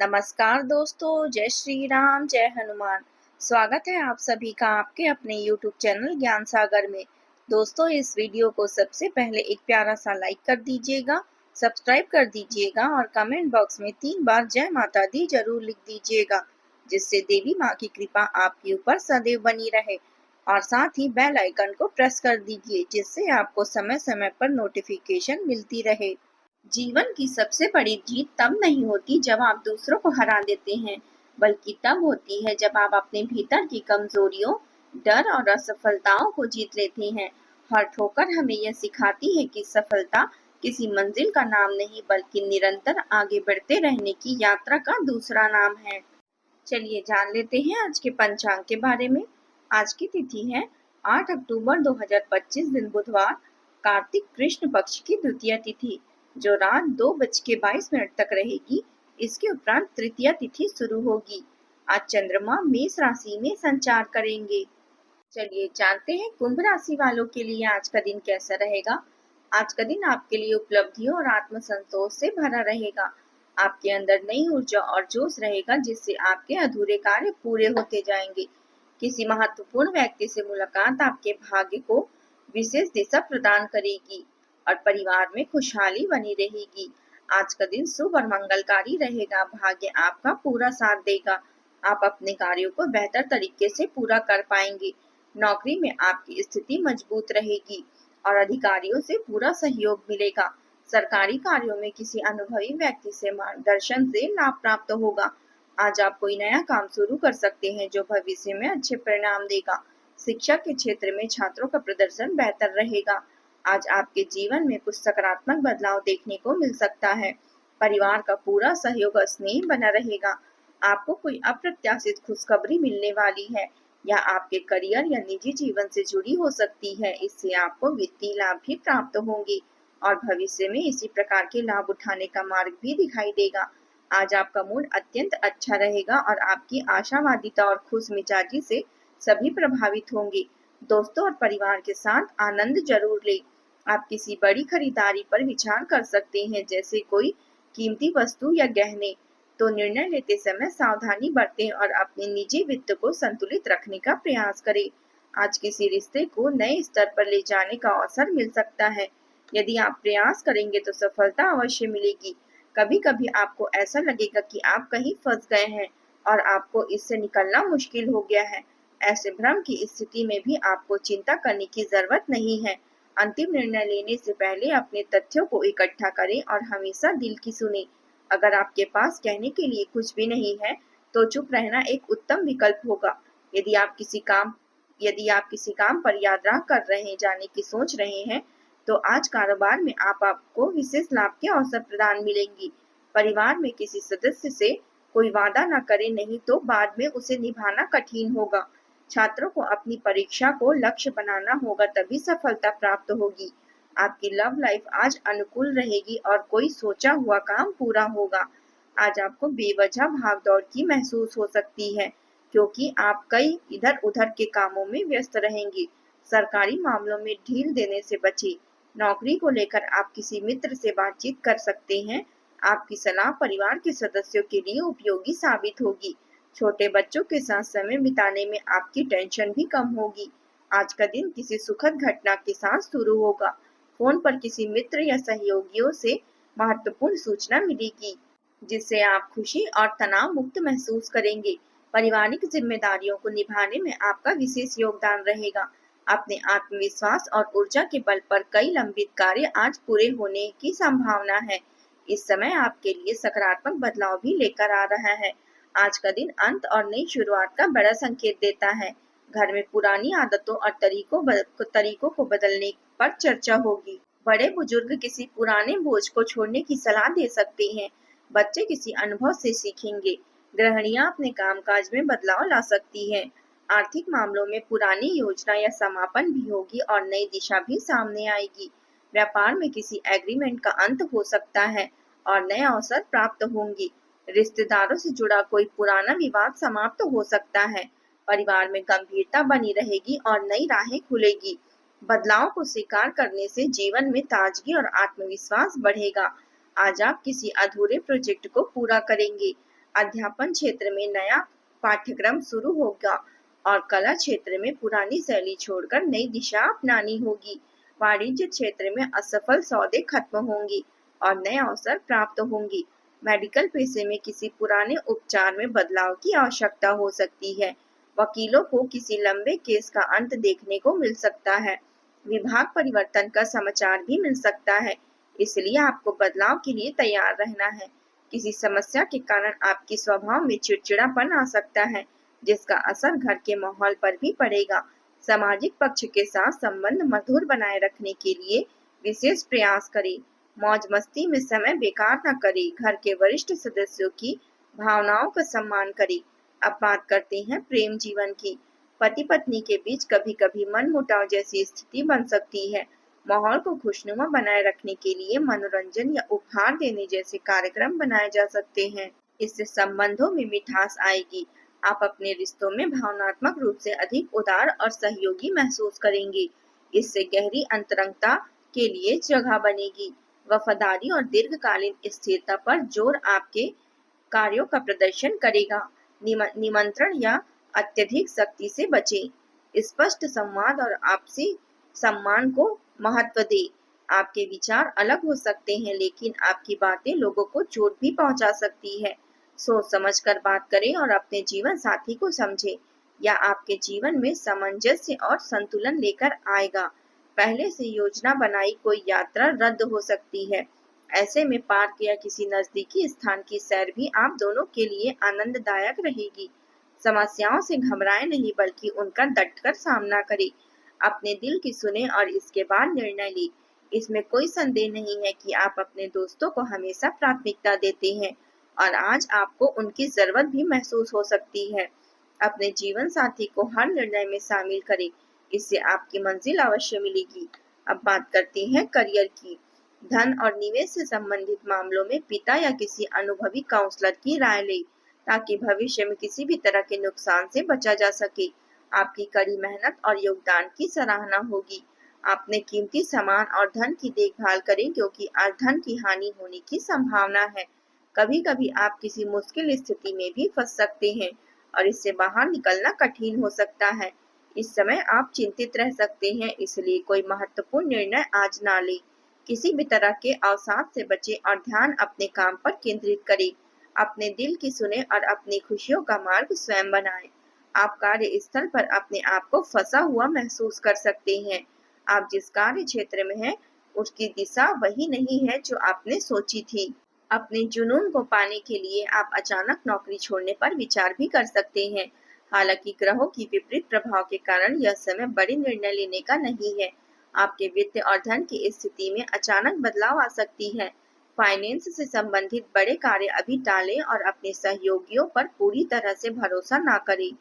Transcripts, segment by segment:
नमस्कार दोस्तों, जय श्री राम, जय हनुमान। स्वागत है आप सभी का आपके अपने YouTube चैनल ज्ञान सागर में। दोस्तों, इस वीडियो को सबसे पहले एक प्यारा सा लाइक कर दीजिएगा, सब्सक्राइब कर दीजिएगा और कमेंट बॉक्स में 3 बार जय माता दी जरूर लिख दीजिएगा, जिससे देवी माँ की कृपा आपके ऊपर सदैव बनी रहे। और साथ ही बेल आइकन को प्रेस कर दीजिए, जिससे आपको समय समय पर नोटिफिकेशन मिलती रहे। जीवन की सबसे बड़ी जीत तब नहीं होती जब आप दूसरों को हरा देते हैं, बल्कि तब होती है जब आप अपने भीतर की कमजोरियों, डर और असफलताओं को जीत लेते हैं। हर ठोकर हमें यह सिखाती है कि सफलता किसी मंजिल का नाम नहीं, बल्कि निरंतर आगे बढ़ते रहने की यात्रा का दूसरा नाम है। चलिए जान लेते हैं आज के पंचांग के बारे में। आज की तिथि है 8 अक्टूबर 2025 दिन बुधवार, कार्तिक कृष्ण पक्ष की द्वितीय तिथि, जो रात 2:22 तक रहेगी। इसके उपरांत तृतीय तिथि शुरू होगी। आज चंद्रमा मेष राशि में संचार करेंगे। चलिए जानते हैं कुंभ राशि वालों के लिए आज का दिन कैसा रहेगा। आज का दिन आपके लिए उपलब्धियों और आत्मसंतोष से भरा रहेगा। आपके अंदर नई ऊर्जा और जोश रहेगा, जिससे आपके अधूरे कार्य पूरे होते जाएंगे। किसी महत्वपूर्ण व्यक्ति से मुलाकात आपके भाग्य को विशेष दिशा प्रदान करेगी और परिवार में खुशहाली बनी रहेगी। आज का दिन शुभ और मंगलकारी रहेगा। भाग्य आपका पूरा साथ देगा। आप अपने कार्यों को बेहतर तरीके से पूरा कर पाएंगे। नौकरी में आपकी स्थिति मजबूत रहेगी और अधिकारियों से पूरा सहयोग मिलेगा। सरकारी कार्यों में किसी अनुभवी व्यक्ति से मार्गदर्शन से लाभ प्राप्त होगा। आज आप कोई नया काम शुरू कर सकते हैं, जो भविष्य में अच्छे परिणाम देगा। शिक्षा के क्षेत्र में छात्रों का प्रदर्शन बेहतर रहेगा। आज आपके जीवन में कुछ सकारात्मक बदलाव देखने को मिल सकता है। परिवार का पूरा सहयोग और स्नेह बना रहेगा। आपको कोई अप्रत्याशित खुशखबरी मिलने वाली है, या आपके करियर या निजी जीवन से जुड़ी हो सकती है। इससे आपको वित्तीय लाभ भी प्राप्त होंगे और भविष्य में इसी प्रकार के लाभ उठाने का मार्ग भी दिखाई देगा। आज आपका मूड अत्यंत अच्छा रहेगा और आपकी आशावादिता और खुश मिजाजी से सभी प्रभावित होंगे। दोस्तों और परिवार के साथ आनंद जरूर लें। आप किसी बड़ी खरीदारी पर विचार कर सकते हैं, जैसे कोई कीमती वस्तु या गहने। तो निर्णय लेते समय सावधानी बरतें और अपने निजी वित्त को संतुलित रखने का प्रयास करें। आज किसी रिश्ते को नए स्तर पर ले जाने का अवसर मिल सकता है। यदि आप प्रयास करेंगे तो सफलता अवश्य मिलेगी। कभी कभी आपको ऐसा लगेगा कि आप कहीं फंस गए हैं और आपको इससे निकलना मुश्किल हो गया है। ऐसे भ्रम की स्थिति में भी आपको चिंता करने की जरूरत नहीं है। अंतिम निर्णय लेने से पहले अपने तथ्यों को इकट्ठा करें और हमेशा दिल की सुनें। अगर आपके पास कहने के लिए कुछ भी नहीं है, तो चुप रहना एक उत्तम विकल्प होगा। यदि आप किसी काम पर यात्रा कर रहे जाने की सोच रहे हैं, तो आज कारोबार में आपको विशेष लाभ के अवसर प्रदान मिलेंगी। परिवार में किसी सदस्य से कोई वादा न करें, नहीं तो बाद में उसे निभाना कठिन होगा। छात्रों को अपनी परीक्षा को लक्ष्य बनाना होगा, तभी सफलता प्राप्त होगी। आपकी लव लाइफ आज अनुकूल रहेगी और कोई सोचा हुआ काम पूरा होगा। आज आपको बेवजह भागदौड़ की महसूस हो सकती है, क्योंकि आप कई इधर उधर के कामों में व्यस्त रहेंगे। सरकारी मामलों में ढील देने से बचें। नौकरी को लेकर आप किसी मित्र से बातचीत कर सकते हैं। आपकी सलाह परिवार के सदस्यों के लिए उपयोगी साबित होगी। छोटे बच्चों के साथ समय बिताने में आपकी टेंशन भी कम होगी। आज का दिन किसी सुखद घटना के साथ शुरू होगा। फोन पर किसी मित्र या सहयोगियों से महत्वपूर्ण सूचना मिलेगी, जिससे आप खुशी और तनाव मुक्त महसूस करेंगे। पारिवारिक जिम्मेदारियों को निभाने में आपका विशेष योगदान रहेगा। अपने आत्मविश्वास और ऊर्जा के बल पर कई लंबित कार्य आज पूरे होने की संभावना है। इस समय आपके लिए सकारात्मक बदलाव भी लेकर आ रहा है। आज का दिन अंत और नई शुरुआत का बड़ा संकेत देता है। घर में पुरानी आदतों और तरीकों को बदलने पर चर्चा होगी। बड़े बुजुर्ग किसी पुराने बोझ को छोड़ने की सलाह दे सकते हैं। बच्चे किसी अनुभव से सीखेंगे। गृहिणियां अपने कामकाज में बदलाव ला सकती हैं। आर्थिक मामलों में पुरानी योजना या समापन भी होगी और नई दिशा भी सामने आएगी। व्यापार में किसी एग्रीमेंट का अंत हो सकता है और नए अवसर प्राप्त होंगे। रिश्तेदारों से जुड़ा कोई पुराना विवाद समाप्त हो सकता है। परिवार में गंभीरता बनी रहेगी और नई राहें खुलेगी। बदलाव को स्वीकार करने से जीवन में ताजगी और आत्मविश्वास बढ़ेगा। आज आप किसी अधूरे प्रोजेक्ट को पूरा करेंगे। अध्यापन क्षेत्र में नया पाठ्यक्रम शुरू होगा और कला क्षेत्र में पुरानी शैली छोड़कर नई दिशा अपनानी होगी। वाणिज्य क्षेत्र में असफल सौदे खत्म होंगे और नए अवसर प्राप्त होंगे। मेडिकल पेशे में किसी पुराने उपचार में बदलाव की आवश्यकता हो सकती है। वकीलों को किसी लंबे केस का अंत देखने को मिल सकता है। विभाग परिवर्तन का समाचार भी मिल सकता है, इसलिए आपको बदलाव के लिए तैयार रहना है। किसी समस्या के कारण आपके स्वभाव में चिड़चिड़ापन आ सकता है, जिसका असर घर के माहौल पर भी पड़ेगा। सामाजिक पक्ष के साथ संबंध मधुर बनाए रखने के लिए विशेष प्रयास करें। मौज मस्ती में समय बेकार न करें। घर के वरिष्ठ सदस्यों की भावनाओं का सम्मान करें। अब बात करते हैं प्रेम जीवन की। पति पत्नी के बीच कभी कभी मनमुटाव जैसी स्थिति बन सकती है। माहौल को खुशनुमा बनाए रखने के लिए मनोरंजन या उपहार देने जैसे कार्यक्रम बनाए जा सकते हैं। इससे संबंधों में मिठास आएगी। आप अपने रिश्तों में भावनात्मक रूप से अधिक उदार और सहयोगी महसूस करेंगे। इससे गहरी अंतरंगता के लिए जगह बनेगी। वफादारी और दीर्घकालीन स्थिरता पर जोर आपके कार्यों का प्रदर्शन करेगा। निमंत्रण या अत्यधिक सख्ती से बचें। स्पष्ट संवाद और आपसी सम्मान को महत्व दें। आपके विचार अलग हो सकते हैं, लेकिन आपकी बातें लोगों को चोट भी पहुंचा सकती है। सोच समझकर बात करें और अपने जीवन साथी को समझें, या आपके जीवन में सामंजस्य और संतुलन लेकर आएगा। पहले से योजना बनाई कोई यात्रा रद्द हो सकती है। ऐसे में पार्क या किसी नजदीकी स्थान की सैर भी आप दोनों के लिए आनंददायक रहेगी। समस्याओं से घबराएं नहीं, बल्कि उनका डटकर सामना करें। अपने दिल की सुने और इसके बाद निर्णय लें। इसमें कोई संदेह नहीं है कि आप अपने दोस्तों को हमेशा प्राथमिकता देते हैं और आज आपको उनकी जरूरत भी महसूस हो सकती है। अपने जीवन साथी को हर निर्णय में शामिल करें, इससे आपकी मंजिल अवश्य मिलेगी। अब बात करते हैं करियर की। धन और निवेश से संबंधित मामलों में पिता या किसी अनुभवी काउंसलर की राय लें, ताकि भविष्य में किसी भी तरह के नुकसान से बचा जा सके। आपकी कड़ी मेहनत और योगदान की सराहना होगी। अपने कीमती सामान और धन की देखभाल करें, क्योंकि आज धन की हानि होने की संभावना है। कभी कभी आप किसी मुश्किल स्थिति में भी फंस सकते हैं और इससे बाहर निकलना कठिन हो सकता है। इस समय आप चिंतित रह सकते हैं, इसलिए कोई महत्वपूर्ण निर्णय आज ना लें। किसी भी तरह के अवसाद से बचें और ध्यान अपने काम पर केंद्रित करें। अपने दिल की सुने और अपनी खुशियों का मार्ग स्वयं बनाएं। आप कार्य स्थल पर अपने आप को फंसा हुआ महसूस कर सकते हैं। आप जिस कार्य क्षेत्र में हैं, उसकी दिशा वही नहीं है जो आपने सोची थी। अपने जुनून को पाने के लिए आप अचानक नौकरी छोड़ने पर विचार भी कर सकते हैं। हालांकि ग्रहों की विपरीत प्रभाव के कारण यह समय बड़े निर्णय लेने का नहीं है। आपके वित्त और धन की स्थिति में अचानक बदलाव आ सकती है। फाइनेंस से संबंधित बड़े कार्य अभी टालें और अपने सहयोगियों पर पूरी तरह से भरोसा न करें।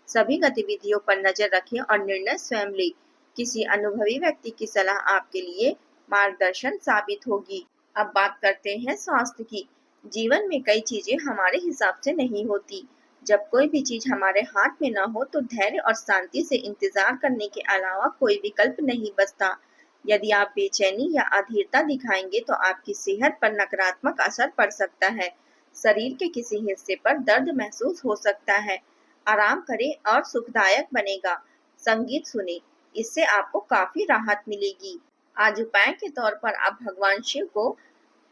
सभी गतिविधियों पर नजर रखें और निर्णय स्वयं लें। किसी अनुभवी व्यक्ति की सलाह आपके लिए मार्गदर्शन साबित होगी। अब बात करते हैं स्वास्थ्य की। जीवन में कई चीजें हमारे हिसाब से नहीं होती। जब कोई भी चीज हमारे हाथ में न हो तो धैर्य और शांति से इंतजार करने के अलावा कोई विकल्प नहीं बचता। यदि आप बेचैनी या अधीरता दिखाएंगे तो आपकी सेहत पर नकारात्मक असर पड़ सकता है। शरीर के किसी हिस्से पर दर्द महसूस हो सकता है। आराम करें और सुखदायक बनेगा। संगीत सुने, इससे आपको काफी राहत मिलेगी। आज उपाय के तौर पर आप भगवान शिव को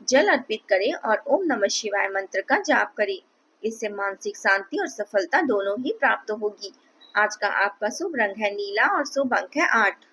जल अर्पित करें और ओम नमः शिवाय मंत्र का जाप करें। इससे मानसिक शांति और सफलता दोनों ही प्राप्त होगी। आज का आपका शुभ रंग है नीला और शुभ अंक है 8।